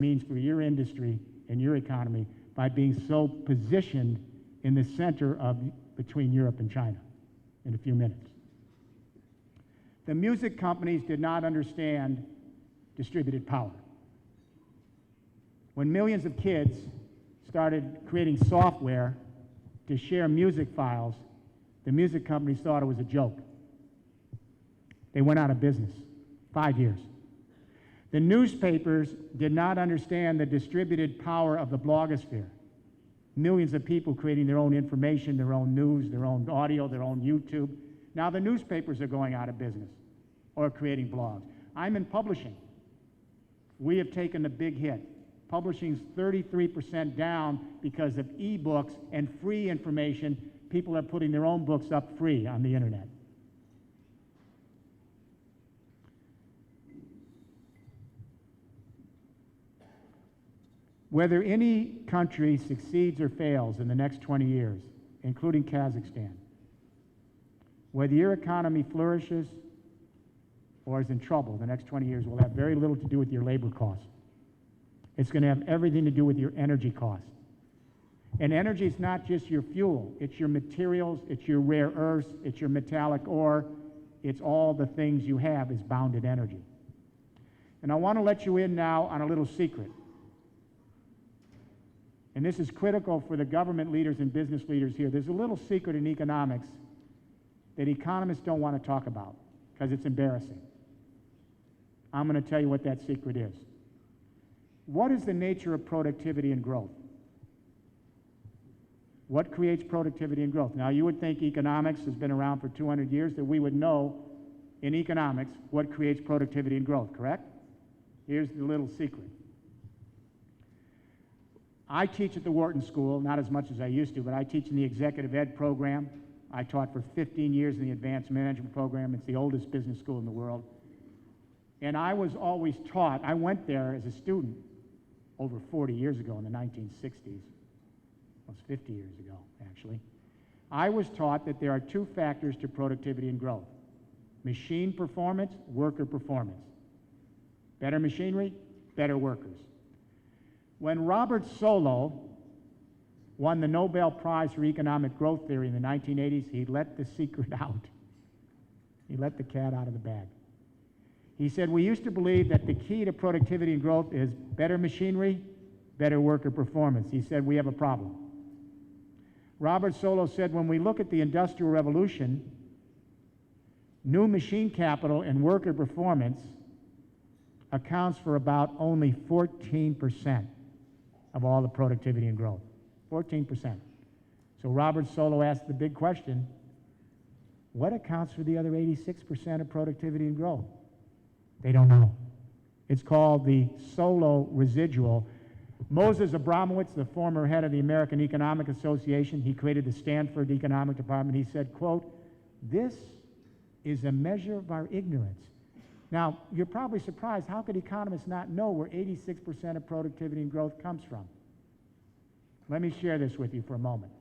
means for your industry and your economy by being so positioned in the center of between Europe and China in a few minutes. The music companies did not understand distributed power. When millions of kids started creating software to share music files, the music companies thought it was a joke. They went out of business, 5 years. The newspapers did not understand the distributed power of the blogosphere. Millions of people creating their own information, their own news, their own audio, their own YouTube. Now the newspapers are going out of business or creating blogs. I'm in publishing. We have taken a big hit. Publishing's 33% down because of e-books and free information. People are putting their own books up free on the internet. Whether any country succeeds or fails in the next 20 years, including Kazakhstan, whether your economy flourishes or is in trouble the next 20 years will have very little to do with your labor costs. It's going to have everything to do with your energy costs. And energy is not just your fuel, it's your materials, it's your rare earths, it's your metallic ore, it's all the things you have is bounded energy. And I want to let you in now on a little secret. And this is critical for the government leaders and business leaders here. There's a little secret in economics that economists don't want to talk about because it's embarrassing. I'm going to tell you what that secret is. What is the nature of productivity and growth? What creates productivity and growth? Now, you would think economics has been around for 200 years, that we would know in economics what creates productivity and growth, correct? Here's the little secret. I teach at the Wharton School, not as much as I used to, but I teach in the executive ed program. I taught for 15 years in the advanced management program. It's the oldest business school in the world. And I was always taught, I went there as a student over 40 years ago in the 1960s. Almost 50 years ago, actually. I was taught that there are two factors to productivity and growth: machine performance, worker performance. Better machinery, better workers. When Robert Solow won the Nobel Prize for Economic Growth Theory in the 1980s, he let the secret out. He let the cat out of the bag. He said, we used to believe that the key to productivity and growth is better machinery, better worker performance. He said, we have a problem. Robert Solow said, when we look at the Industrial Revolution, new machine capital and worker performance accounts for about only 14% of all the productivity and growth. 14%. So Robert Solow asked the big question, what accounts for the other 86% of productivity and growth? They don't know. It's called the Solow residual. Moses Abramowitz, the former head of the American Economic Association, he created the Stanford Economic Department. He said, quote, this is a measure of our ignorance. Now, you're probably surprised, how could economists not know where 86% of productivity and growth comes from? Let me share this with you for a moment.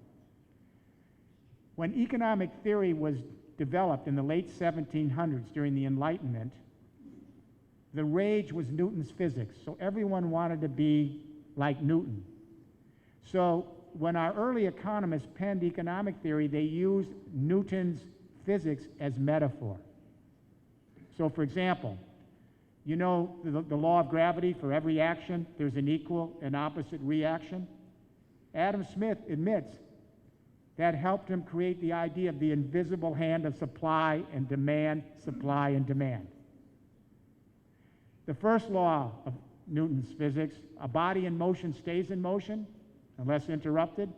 When economic theory was developed in the late 1700s during the Enlightenment, the rage was Newton's physics, so everyone wanted to be like Newton. So when our early economists penned economic theory, they used Newton's physics as metaphor. So for example, you know the law of gravity, for every action, there's an equal and opposite reaction. Adam Smith admits that helped him create the idea of the invisible hand of supply and demand, supply and demand. The first law of Newton's physics, a body in motion stays in motion unless interrupted.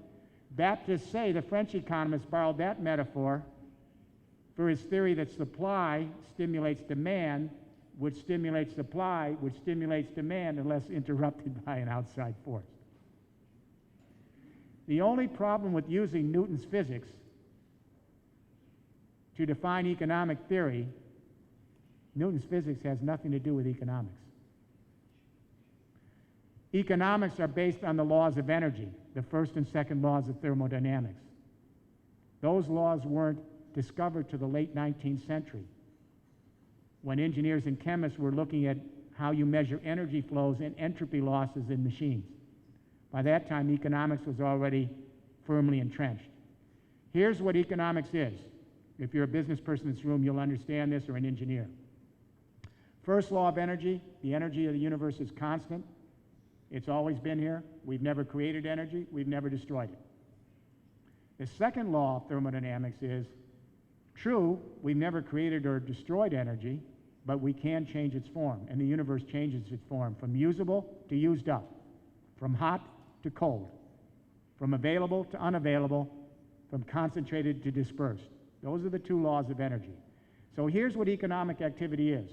Baptists say, the French economist borrowed that metaphor for his theory that supply stimulates demand, which stimulates supply, which stimulates demand unless interrupted by an outside force. The only problem with using Newton's physics to define economic theory, Newton's physics has nothing to do with economics. Economics are based on the laws of energy, the first and second laws of thermodynamics. Those laws weren't discovered to the late 19th century, when engineers and chemists were looking at how you measure energy flows and entropy losses in machines. By that time, economics was already firmly entrenched. Here's what economics is. If you're a business person in this room, you'll understand this, or an engineer. First law of energy, the energy of the universe is constant. It's always been here. We've never created energy. We've never destroyed it. The second law of thermodynamics is, true, we've never created or destroyed energy, but we can change its form, and the universe changes its form from usable to used up, from hot to cold, from available to unavailable, from concentrated to dispersed. Those are the two laws of energy. So here's what economic activity is.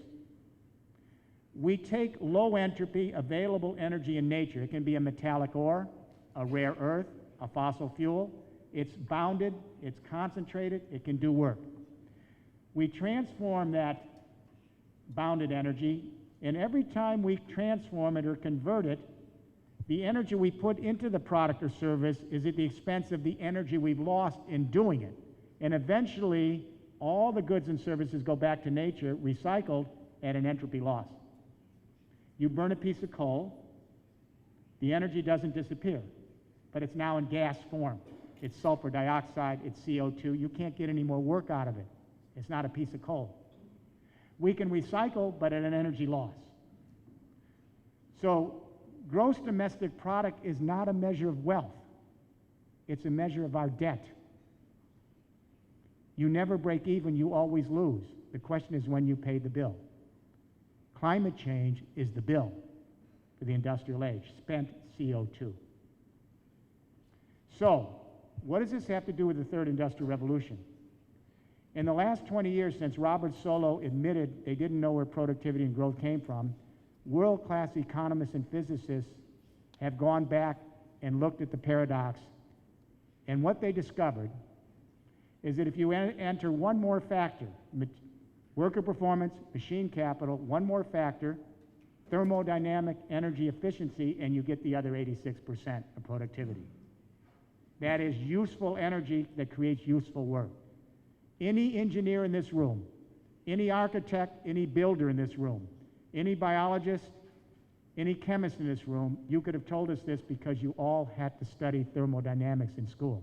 We take low entropy available energy in nature. It can be a metallic ore, a rare earth, a fossil fuel. It's bounded, it's concentrated, it can do work. We transform that bounded energy, and every time we transform it or convert it, the energy we put into the product or service is at the expense of the energy we've lost in doing it. And eventually, all the goods and services go back to nature, recycled at an entropy loss. You burn a piece of coal, the energy doesn't disappear, but it's now in gas form. It's sulfur dioxide, it's CO2. You can't get any more work out of it. It's not a piece of coal. We can recycle, but at an energy loss. So gross domestic product is not a measure of wealth. It's a measure of our debt. You never break even, you always lose. The question is when you pay the bill. Climate change is the bill for the industrial age, spent CO2. So, what does this have to do with the third industrial revolution? In the last 20 years, since Robert Solow admitted they didn't know where productivity and growth came from, world-class economists and physicists have gone back and looked at the paradox. And what they discovered is that if you enter one more factor, worker performance, machine capital, one more factor, thermodynamic energy efficiency, and you get the other 86% of productivity. That is useful energy that creates useful work. Any engineer in this room, any architect, any builder in this room, any biologist, any chemist in this room, you could have told us this because you all had to study thermodynamics in school.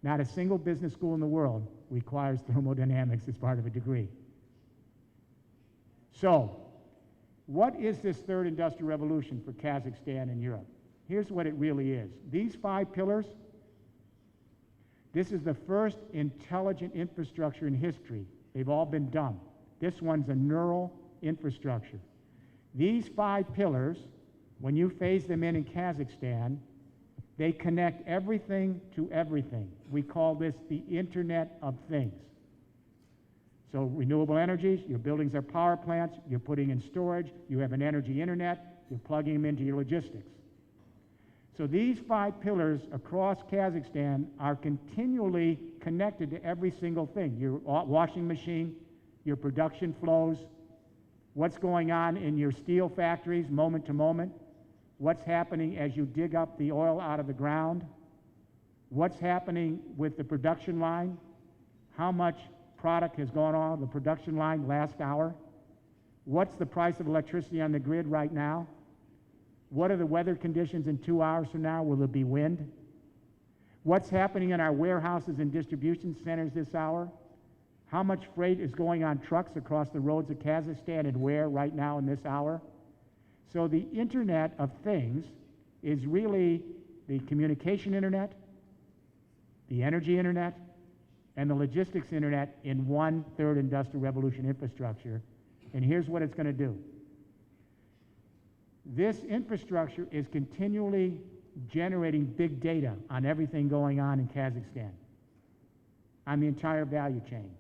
Not a single business school in the world requires thermodynamics as part of a degree. So, what is this third industrial revolution for Kazakhstan and Europe? Here's what it really is. These 5 pillars, this is the first intelligent infrastructure in history. They've all been dumb. This one's a neural infrastructure. These 5 pillars, when you phase them in Kazakhstan, they connect everything to everything. We call this the Internet of Things. So renewable energies, your buildings are power plants, you're putting in storage, you have an energy internet, you're plugging them into your logistics. So these 5 pillars across Kazakhstan are continually connected to every single thing. Your washing machine, your production flows, what's going on in your steel factories moment to moment, what's happening as you dig up the oil out of the ground, what's happening with the production line, how much product has gone on the production line last hour, what's the price of electricity on the grid right now, what are the weather conditions in 2 hours from now, will there be wind, what's happening in our warehouses and distribution centers this hour, how much freight is going on trucks across the roads of Kazakhstan and where right now in this hour. So the Internet of Things is really the communication internet, the energy internet, and the logistics internet in one third industrial revolution infrastructure. And here's what it's going to do. This infrastructure is continually generating big data on everything going on in Kazakhstan, on the entire value chain.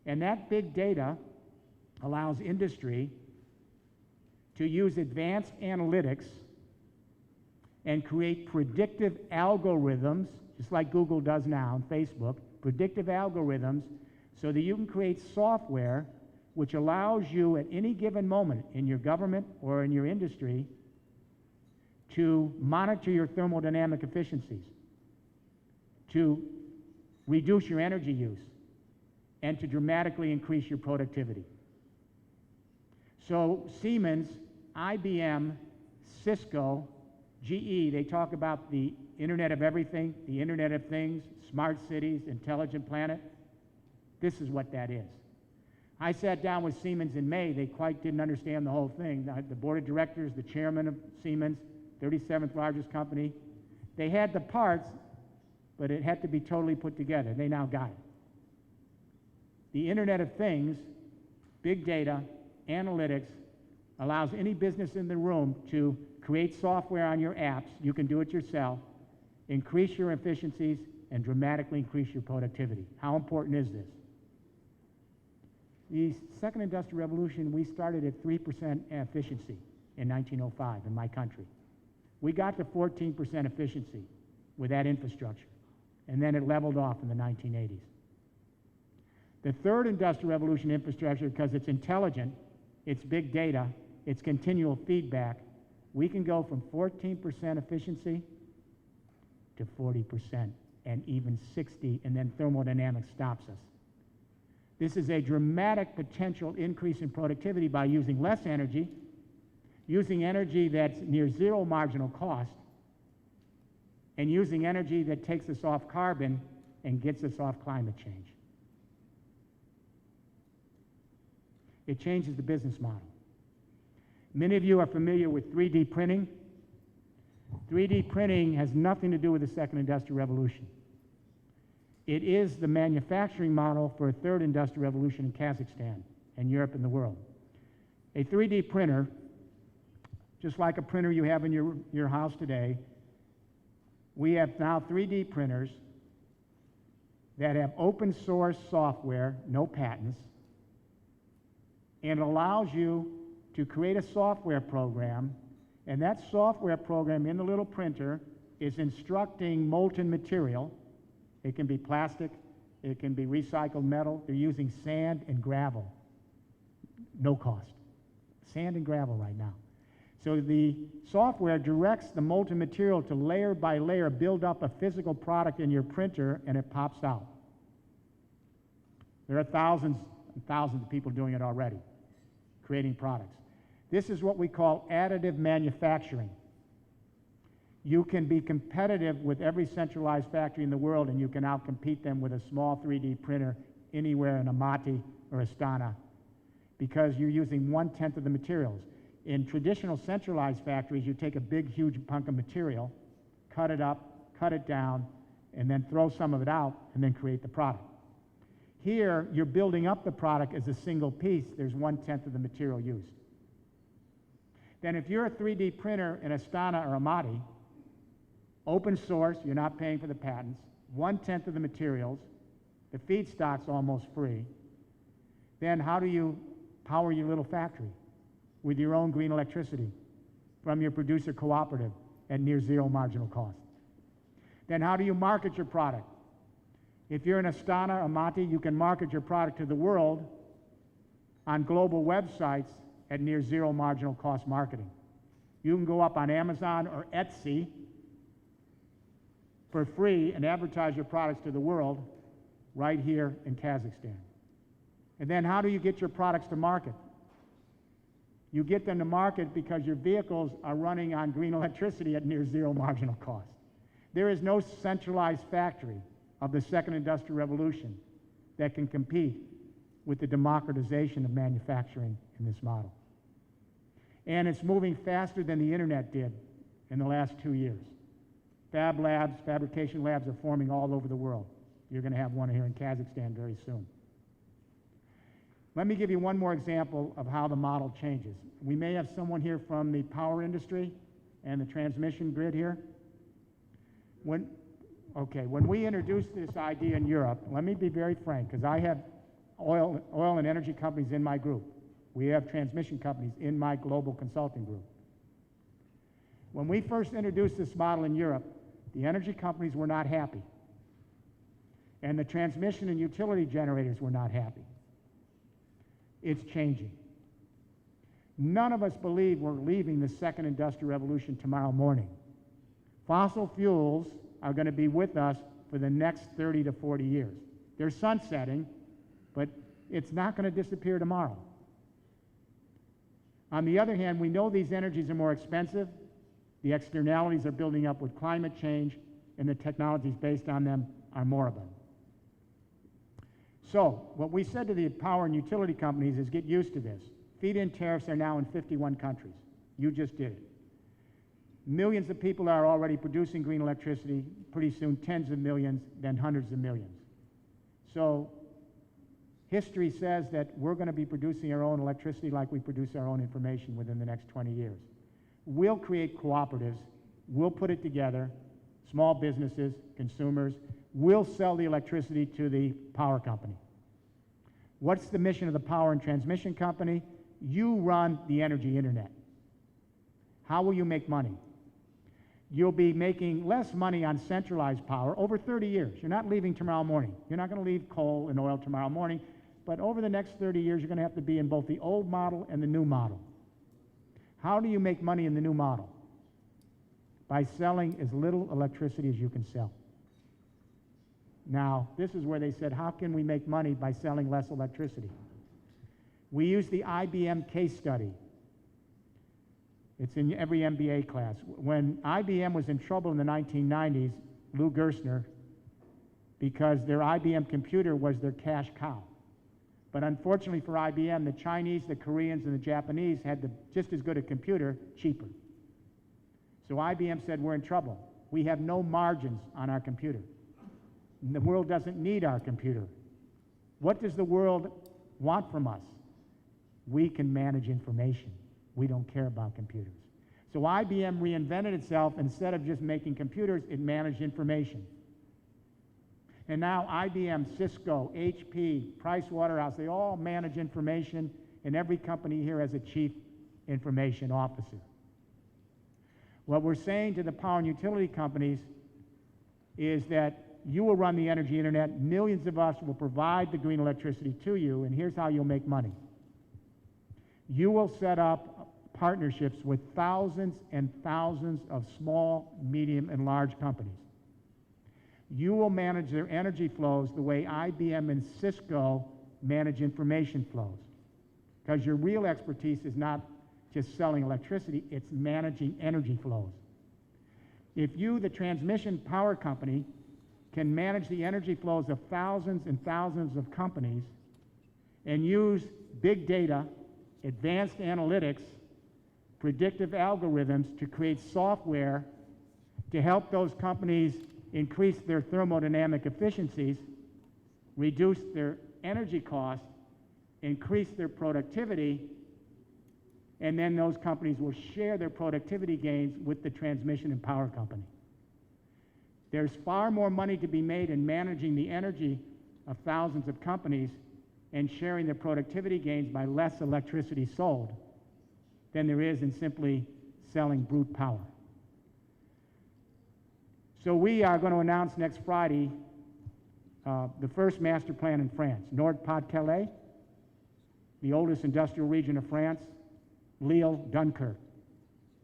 And that big data allows industry to use advanced analytics and create predictive algorithms, just like Google does now and Facebook, predictive algorithms, so that you can create software which allows you at any given moment in your government or in your industry to monitor your thermodynamic efficiencies, to reduce your energy use, and to dramatically increase your productivity. So Siemens, IBM, Cisco, GE, they talk about the Internet of Everything, the Internet of Things, smart cities, intelligent planet. This is what that is. I sat down with Siemens in May. They quite didn't understand the whole thing. The board of directors, the chairman of Siemens, 37th largest company, they had the parts, but it had to be totally put together. They now got it. The Internet of Things, big data, analytics, allows any business in the room to create software on your apps. You can do it yourself, increase your efficiencies, and dramatically increase your productivity. How important is this? The second industrial revolution, we started at 3% efficiency in 1905 in my country. We got to 14% efficiency with that infrastructure, and then it leveled off in the 1980s. The third industrial revolution infrastructure, because it's intelligent, it's big data, it's continual feedback, we can go from 14% efficiency to 40% and even 60%, and then thermodynamics stops us. This is a dramatic potential increase in productivity by using less energy, using energy that's near zero marginal cost, and using energy that takes us off carbon and gets us off climate change. It changes the business model. Many of you are familiar with 3D printing. 3D printing has nothing to do with the second industrial revolution. It is the manufacturing model for a third industrial revolution in Kazakhstan and Europe and the world. A 3D printer, just like a printer you have in your house today, we have now 3D printers that have open source software, no patents, and it allows you to create a software program, and that software program in the little printer is instructing molten material. It can be plastic, it can be recycled metal. They're using sand and gravel, no cost. Sand and gravel right now. So the software directs the molten material to layer by layer build up a physical product in your printer, and it pops out. There are thousands and thousands of people doing it already, creating products. This is what we call additive manufacturing. You can be competitive with every centralized factory in the world, and you can outcompete them with a small 3D printer anywhere in Almaty or Astana, because you're using 1/10 of the materials. In traditional centralized factories, you take a big, huge hunk of material, cut it up, cut it down, and then throw some of it out, and then create the product. Here, you're building up the product as a single piece. There's 1/10 of the material used. Then if you're a 3D printer in Astana or Almaty, open source, you're not paying for the patents, 1/10 of the materials, the feedstock's almost free, then how do you power your little factory? With your own green electricity from your producer cooperative at near zero marginal cost. Then how do you market your product? If you're in Astana or Almaty, you can market your product to the world on global websites at near zero marginal cost marketing. You can go up on Amazon or Etsy for free and advertise your products to the world right here in Kazakhstan. And then how do you get your products to market? You get them to market because your vehicles are running on green electricity at near zero marginal cost. There is no centralized factory of the second industrial revolution that can compete with the democratization of manufacturing in this model. And it's moving faster than the internet did in the last 2 years. Fab labs, fabrication labs are forming all over the world. You're going to have one here in Kazakhstan very soon. Let me give you one more example of how the model changes. We may have someone here from the power industry and the transmission grid here. When we introduced this idea in Europe, let me be very frank, because I have oil and energy companies in my group. We have transmission companies in my global consulting group. When we first introduced this model in Europe, the energy companies were not happy, and the transmission and utility generators were not happy. It's changing. None of us believe we're leaving the second industrial revolution tomorrow morning. Fossil fuels are going to be with us for the next 30 to 40 years. They're sunsetting, but it's not going to disappear tomorrow. On the other hand, we know these energies are more expensive, the externalities are building up with climate change, and the technologies based on them are moribund. So, what we said to the power and utility companies is get used to this. Feed-in tariffs are now in 51 countries. You just did it. Millions of people are already producing green electricity, pretty soon tens of millions, then hundreds of millions. So, history says that we're going to be producing our own electricity like we produce our own information within the next 20 years. We'll create cooperatives, we'll put it together, small businesses, consumers, we'll sell the electricity to the power company. What's the mission of the power and transmission company? You run the energy internet. How will you make money? You'll be making less money on centralized power over 30 years. You're not leaving tomorrow morning. You're not going to leave coal and oil tomorrow morning, but over the next 30 years, you're going to have to be in both the old model and the new model. How do you make money in the new model? By selling as little electricity as you can sell. Now, this is where they said, how can we make money by selling less electricity? We use the IBM case study. It's in every MBA class. When IBM was in trouble in the 1990s, Lou Gerstner, because their IBM computer was their cash cow. But unfortunately for IBM, the Chinese, the Koreans, and the Japanese had just as good a computer, cheaper. So IBM said, we're in trouble. We have no margins on our computer. The world doesn't need our computer. What does the world want from us? We can manage information. We don't care about computers. So IBM reinvented itself. Instead of just making computers, it managed information. And now IBM, Cisco, HP, Pricewaterhouse, they all manage information, and every company here has a chief information officer. What we're saying to the power and utility companies is that you will run the energy internet, millions of us will provide the green electricity to you, and here's how you'll make money. You will set up partnerships with thousands and thousands of small, medium, and large companies. You will manage their energy flows the way IBM and Cisco manage information flows. Because your real expertise is not just selling electricity, it's managing energy flows. If you, the transmission power company, can manage the energy flows of thousands and thousands of companies and use big data, advanced analytics, predictive algorithms to create software to help those companies increase their thermodynamic efficiencies, reduce their energy costs, increase their productivity, and then those companies will share their productivity gains with the transmission and power company. There's far more money to be made in managing the energy of thousands of companies and sharing their productivity gains by less electricity sold than there is in simply selling brute power. So we are going to announce next Friday the first master plan in France. Nord-Pas-de-Calais, the oldest industrial region of France, Lille, Dunkirk,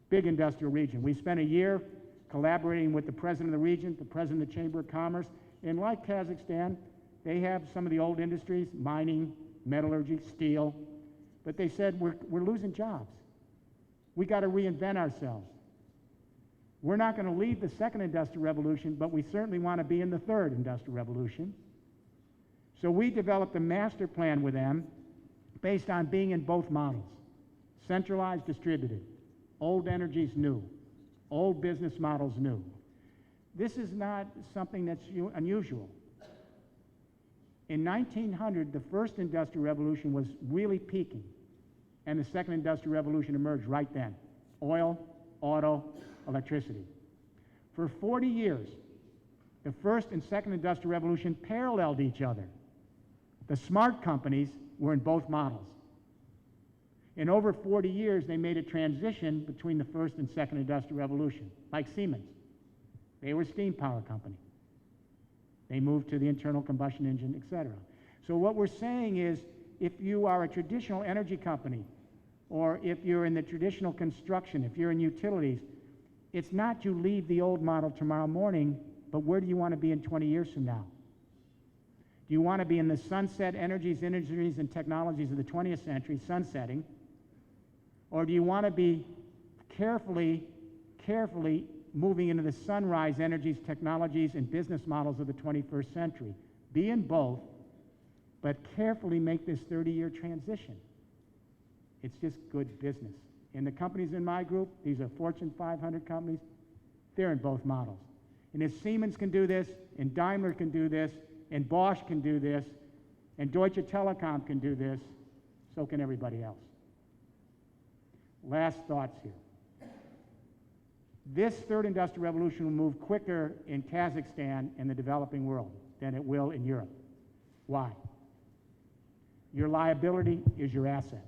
big industrial region. We spent a year collaborating with the president of the region, the president of the Chamber of Commerce, and like Kazakhstan, they have some of the old industries, mining, metallurgy, steel, but they said, we're losing jobs. We got to reinvent ourselves. We're not going to lead the second industrial revolution, but we certainly want to be in the third industrial revolution. So we developed a master plan with them based on being in both models, centralized, distributed, old energies, new, old business models, new. This is not something that's unusual. In 1900, the first industrial revolution was really peaking, and the second industrial revolution emerged right then. Oil, auto, electricity. For 40 years, the first and second industrial revolution paralleled each other. The smart companies were in both models. In over 40 years, they made a transition between the first and second industrial revolution, like Siemens. They were a steam power company. They moved to the internal combustion engine, etc. So what we're saying is, if you are a traditional energy company, or if you're in the traditional construction, if you're in utilities, it's not you leave the old model tomorrow morning, but where do you want to be in 20 years from now? Do you want to be in the sunset energies, industries, and technologies of the 20th century, sunsetting? Or do you want to be carefully moving into the sunrise energies, technologies, and business models of the 21st century? Be in both, but carefully make this 30-year transition. It's just good business. And the companies in my group, these are Fortune 500 companies, they're in both models. And if Siemens can do this, and Daimler can do this, and Bosch can do this, and Deutsche Telekom can do this, so can everybody else. Last thoughts here. This third industrial revolution will move quicker in Kazakhstan and the developing world than it will in Europe. Why? Your liability is your asset.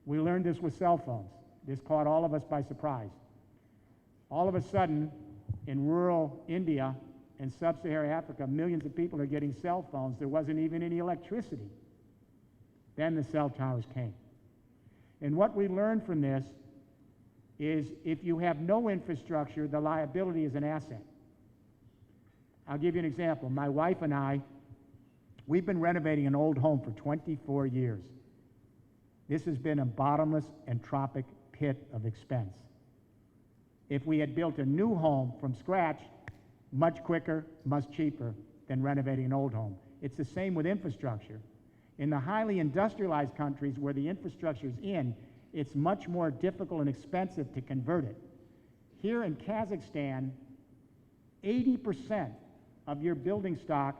We learned this with cell phones. This caught all of us by surprise. All of a sudden, in rural India and sub-Saharan Africa, millions of people are getting cell phones. There wasn't even any electricity. Then the cell towers came. And what we learned from this is if you have no infrastructure, the liability is an asset. I'll give you an example. My wife and I, we've been renovating an old home for 24 years. This has been a bottomless entropic pit of expense. If we had built a new home from scratch, much quicker, much cheaper than renovating an old home. It's the same with infrastructure. In the highly industrialized countries where the infrastructure is in, it's much more difficult and expensive to convert it. Here in Kazakhstan, 80% of your building stock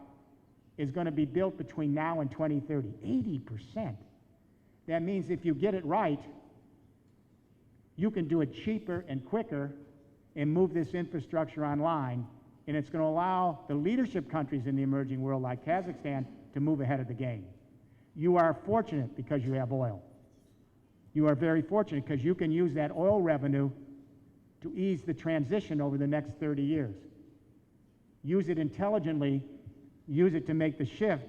is going to be built between now and 2030. 80%. That means if you get it right, you can do it cheaper and quicker and move this infrastructure online, and it's going to allow the leadership countries in the emerging world like Kazakhstan to move ahead of the game. You are fortunate because you have oil. You are very fortunate because you can use that oil revenue to ease the transition over the next 30 years. Use it intelligently, use it to make the shift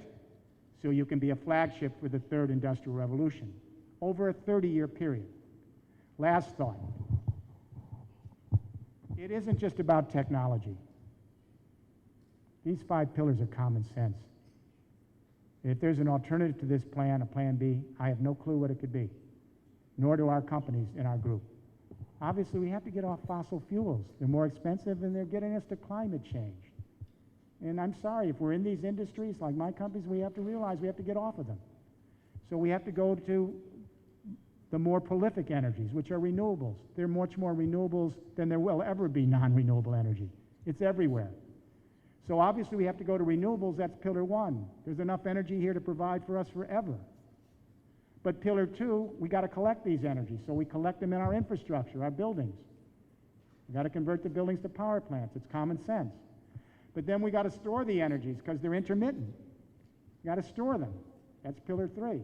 so you can be a flagship for the third industrial revolution over a 30-year period. Last thought. It isn't just about technology. These 5 pillars are common sense. If there's an alternative to this plan, a plan B, I have no clue what it could be, nor do our companies in our group. Obviously, we have to get off fossil fuels. They're more expensive and they're getting us to climate change. And I'm sorry, if we're in these industries, like my companies, we have to realize we have to get off of them. So we have to go to the more prolific energies, which are renewables. There are much more renewables than there will ever be non-renewable energy. It's everywhere. So obviously we have to go to renewables. That's pillar 1. There's enough energy here to provide for us forever. But pillar 2, we got to collect these energies. So we collect them in our infrastructure, our buildings. We got to convert the buildings to power plants. It's common sense. But then we got to store the energies because they're intermittent. You got to store them. That's pillar 3.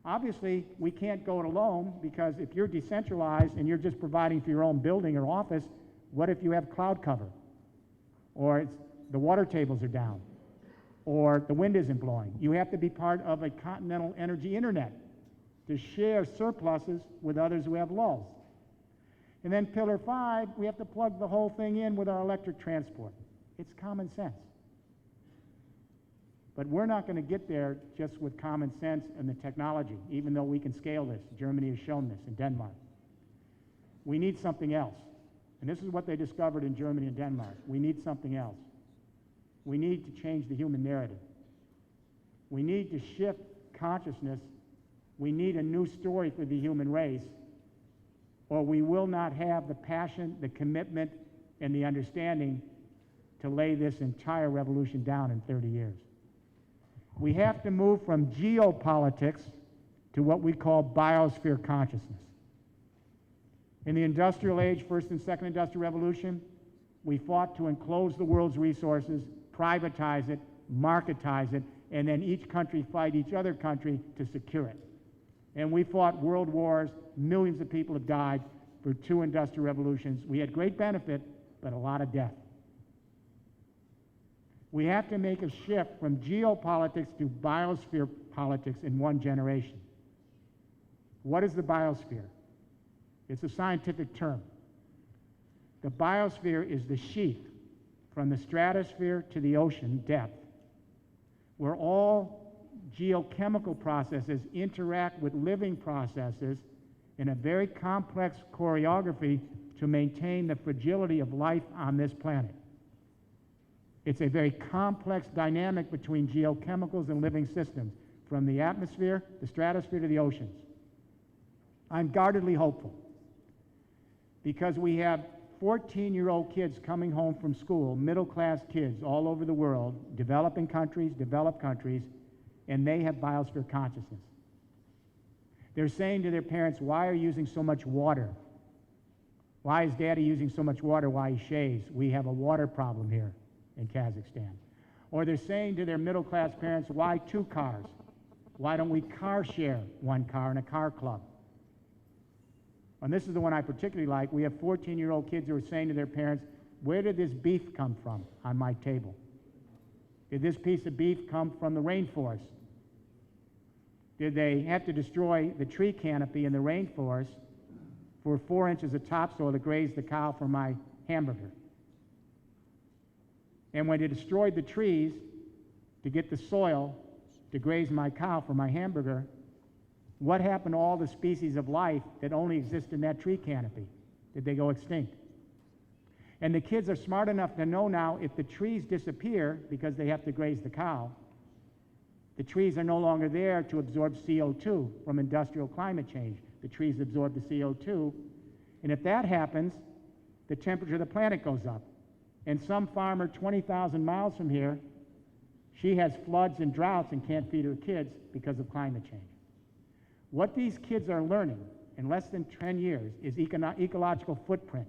Obviously, we can't go it alone because if you're decentralized and you're just providing for your own building or office, what if you have cloud cover? Or the water tables are down? Or the wind isn't blowing? You have to be part of a continental energy internet to share surpluses with others who have lulls. And then pillar 5, we have to plug the whole thing in with our electric transport. It's common sense. But we're not going to get there just with common sense and the technology, even though we can scale this. Germany has shown this, in Denmark. We need something else. And this is what they discovered in Germany and Denmark. We need something else. We need to change the human narrative. We need to shift consciousness. We need a new story for the human race, or we will not have the passion, the commitment, and the understanding to lay this entire revolution down in 30 years. We have to move from geopolitics to what we call biosphere consciousness. In the industrial age, first and second industrial revolution, we fought to enclose the world's resources, privatize it, marketize it, and then each country fight each other country to secure it. And we fought world wars. Millions of people have died for 2 industrial revolutions. We had great benefit, but a lot of death. We have to make a shift from geopolitics to biosphere politics in 1 generation. What is the biosphere? It's a scientific term. The biosphere is the sheath from the stratosphere to the ocean depth, where all geochemical processes interact with living processes in a very complex choreography to maintain the fragility of life on this planet. It's a very complex dynamic between geochemicals and living systems, from the atmosphere, the stratosphere, to the oceans. I'm guardedly hopeful because we have 14-year-old kids coming home from school, middle-class kids all over the world, developing countries, developed countries, and they have biosphere consciousness. They're saying to their parents, why are you using so much water? Why is Daddy using so much water while he shaves? We have a water problem here in Kazakhstan. Or they're saying to their middle-class parents, why 2 cars? Why don't we car share 1 car in a car club? And this is the one I particularly like. We have 14-year-old kids who are saying to their parents, where did this beef come from on my table? Did this piece of beef come from the rainforest? Did they have to destroy the tree canopy in the rainforest for 4 inches of topsoil to graze the cow for my hamburger? And when they destroyed the trees to get the soil to graze my cow for my hamburger, what happened to all the species of life that only exist in that tree canopy? Did they go extinct? And the kids are smart enough to know now if the trees disappear because they have to graze the cow, the trees are no longer there to absorb CO2 from industrial climate change. The trees absorb the CO2, and if that happens, the temperature of the planet goes up. And some farmer 20,000 miles from here, she has floods and droughts and can't feed her kids because of climate change. What these kids are learning in less than 10 years is ecological footprint.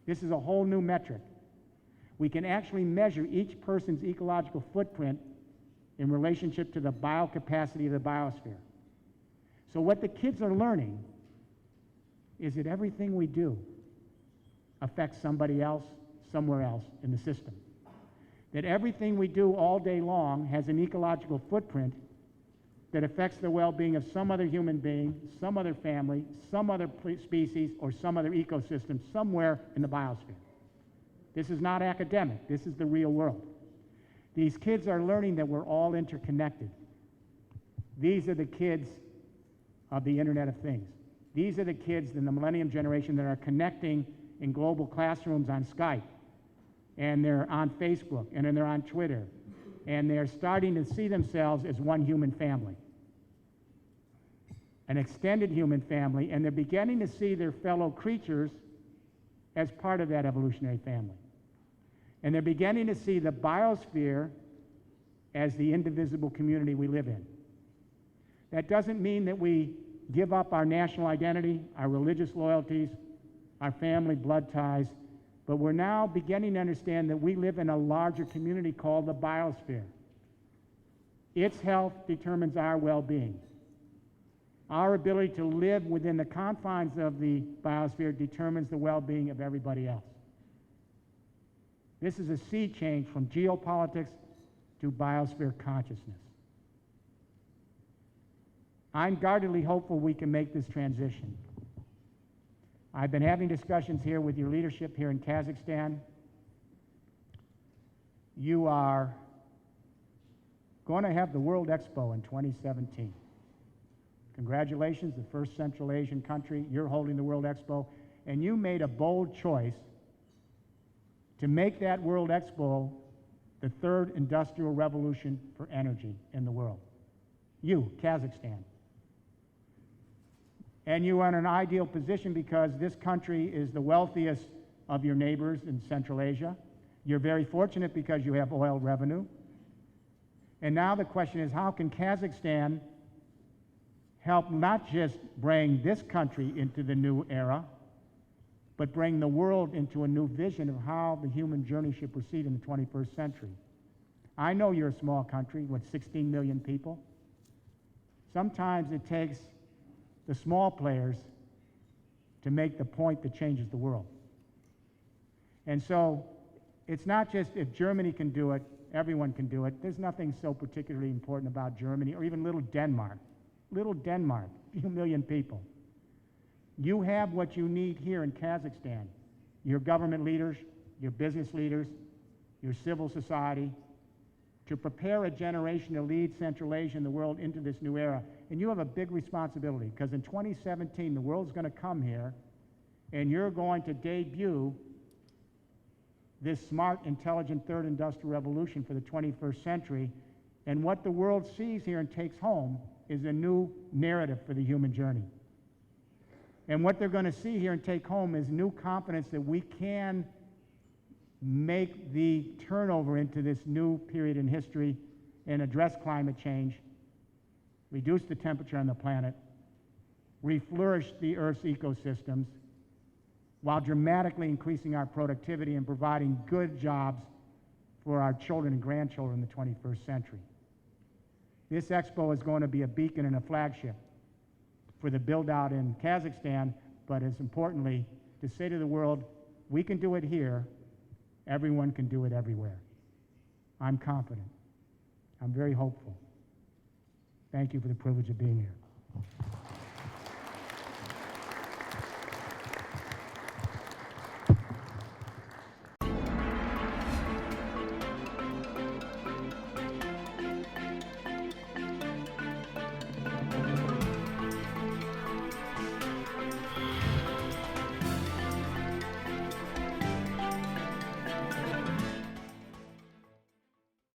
This is a whole new metric. We can actually measure each person's ecological footprint in relationship to the biocapacity of the biosphere. So what the kids are learning is that everything we do affects somebody else, somewhere else in the system. That everything we do all day long has an ecological footprint that affects the well-being of some other human being, some other family, some other species, or some other ecosystem somewhere in the biosphere. This is not academic. This is the real world. These kids are learning that we're all interconnected. These are the kids of the Internet of Things. These are the kids in the millennium generation that are connecting in global classrooms on Skype, and they're on Facebook, and then they're on Twitter, and they're starting to see themselves as one human family, an extended human family, and they're beginning to see their fellow creatures as part of that evolutionary family. And they're beginning to see the biosphere as the indivisible community we live in. That doesn't mean that we give up our national identity, our religious loyalties, our family blood ties, but we're now beginning to understand that we live in a larger community called the biosphere. Its health determines our well-being. Our ability to live within the confines of the biosphere determines the well-being of everybody else. This is a sea change from geopolitics to biosphere consciousness. I'm guardedly hopeful we can make this transition. I've been having discussions here with your leadership here in Kazakhstan. You are going to have the World Expo in 2017. Congratulations, the first Central Asian country. You're holding the World Expo, and you made a bold choice to make that World Expo the third industrial revolution for energy in the world. You, Kazakhstan. And you are in an ideal position because this country is the wealthiest of your neighbors in Central Asia. You're very fortunate because you have oil revenue. And now the question is, how can Kazakhstan help not just bring this country into the new era, but bring the world into a new vision of how the human journey should proceed in the 21st century? I know you're a small country with 16 million people. Sometimes it takes the small players to make the point that changes the world. And so it's not just if Germany can do it, everyone can do it. There's nothing so particularly important about Germany or even little Denmark. Little Denmark, a few million people. You have what you need here in Kazakhstan. Your government leaders, your business leaders, your civil society, to prepare a generation to lead Central Asia and the world into this new era. And you have a big responsibility, because in 2017, the world's going to come here, and you're going to debut this smart, intelligent third industrial revolution for the 21st century. And what the world sees here and takes home is a new narrative for the human journey. And what they're going to see here and take home is new confidence that we can make the turnover into this new period in history and address climate change, reduce the temperature on the planet, reflourish the Earth's ecosystems, while dramatically increasing our productivity and providing good jobs for our children and grandchildren in the 21st century. This expo is going to be a beacon and a flagship for the build-out in Kazakhstan, but as importantly, to say to the world, we can do it here, everyone can do it everywhere. I'm confident. I'm very hopeful. Thank you for the privilege of being here.